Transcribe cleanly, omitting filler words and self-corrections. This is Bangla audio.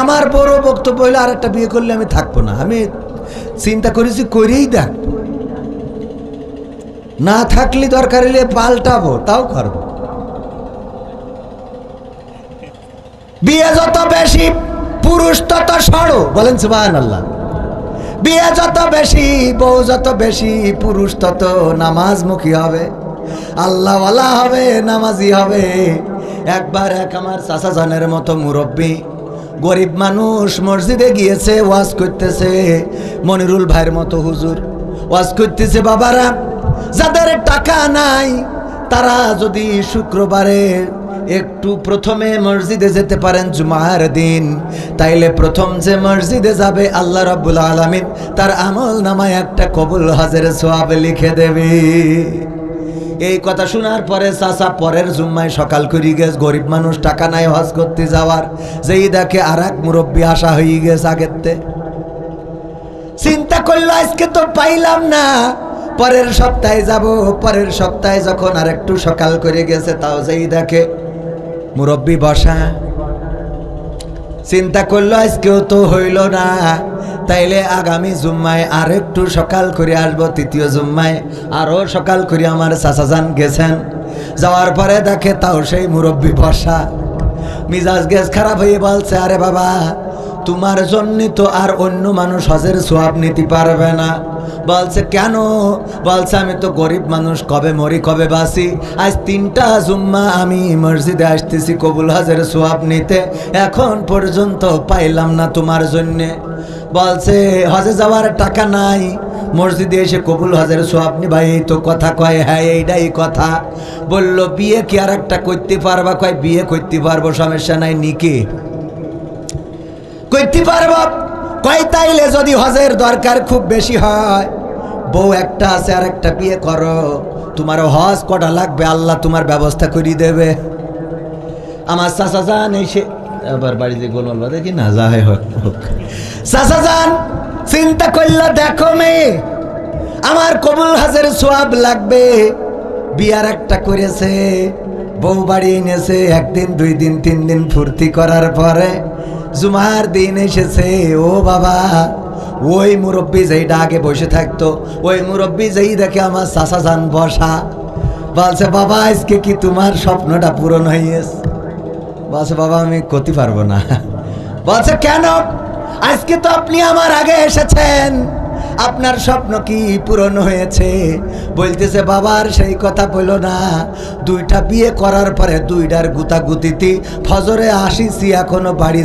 আমার বড় বক্তব্য হইলে আর একটা বিয়ে করলে আমি থাকবো না। আমি চিন্তা করেছি করেই দেখ, না থাকলে দরকার হলে পাল্টাবো, তাও করবো। বিয়ে যত বেশি পুরুষ তত সরো, বলেন সুবহানাল্লাহ। বিয়ে যত বেশি, বউ যত বেশি, পুরুষ তত নামাজমুখী হবে, আল্লাহওয়ালা হবে, নামাজি হবে। একবার এক আমার চাচা জানের মতো মুরব্বী গরিব মানুষ মসজিদে গিয়েছে, ওয়াজ করতেছে। মনিরুল ভাইয়ের মতো হুজুর ওয়াজ করতেছে, বাবারা যাদের টাকা নাই তারা যদি শুক্রবারে একটু প্রথমে মসজিদে যেতে পারেন জুমার দিন, তাইলে প্রথম যে মসজিদে যাবে আল্লাহ রাব্বুল আলামিন তার আমল নামায় একটা কবুল হজের সওয়াব লিখে দেবে। এই কথা শোনার পরে চাচা পরের জুম্মায় সকাল করে গেছে, গরিব মানুষ টাকা নাই হজ করতে যাওয়ার, যেই দেখে আর এক মুরব্বী আসা হয়ে গেছে আগেরতে। চিন্তা করলো আজকে তো পাইলাম না, পরের সপ্তাহে যাব। পরের সপ্তাহে যখন আর একটু সকাল করে গেছে, তাও যেই দেখে মুরব্বী বসা। চিন্তা করলো আজকেও তো হইল না, তাইলে আগামী জুম্মায় আর একটু সকাল করে আসবো। তৃতীয় জুম্মায় আরো সকাল করে আমার চাচাজান গেছেন, যাওয়ার পরে দেখে তাও সেই মুরব্বী বসা। মিজাজ গেছ খারাপ হয়ে বলছে, আরে বাবা তোমার জন্য তো আর অন্য মানুষ হজের সওয়াব নিতে পারবে না। বলছে কেন? বলছে আমি তো গরিব মানুষ, কবে মরি কবে বাঁচি, আজ 3টা জুম্মা আমি মসজিদে আসতেছি কবুল হজের সওয়াব নিতে, এখন পর্যন্ত পাইলাম না তোমার জন্যে। বলছে হজে যাওয়ার টাকা নাই, মসজিদে এসে কবুল হজের সওয়াব নিবা, এই তো কথা কয়। হ্যাঁ এইটাই কথা। বলল বিয়ে কি আর একটা করতে পারবা? কয় বিয়ে করতে পারবো, সমস্যা নাই, নিকে করতে পারবো। কয় তাইলে যদি হজের দরকার খুব বেশি হয়, বউ একটা আছে আর একটা বিয়ে করো, তোমার হজ কটা লাগবে আল্লাহ তোমার ব্যবস্থা করে দেবে। আমার চাচা যান এসে আবার বাড়িতে গোলমাল বাঁধে কি না যায় হোক। চাচা যান চিন্তা করলো, দেখো মেয়ে আমার কবুল হজের সওয়াব লাগবে, বিয়ার একটা করেছে, বউ বাড়ি এনেছে, 1 দিন 2 দিন 3 দিন ফুর্তি করার পরে জুমার দিন এসেছে। ও বাবা, ওই মুরব্বী যেইটা আগে বসে থাকতো, ওই মুরব্বী যেই দেখে আমার চাচা যান বসা, বলছে বাবা আজকে কি তোমার স্বপ্নটা পূরণ হয়েছে? বলছে বাবা আমি করতে পারবো না। বলছে কেন? আজকে তো আপনি আমার আগে এসেছেন, আপনার স্বপ্ন কি পূরণ হয়েছে? বলতেছে বাবার সেই কথা বলো না, 2টা বিয়ে করার পরে 2টার গুতাগুতিতে ফজরে আসিছি, এখনো বাড়ি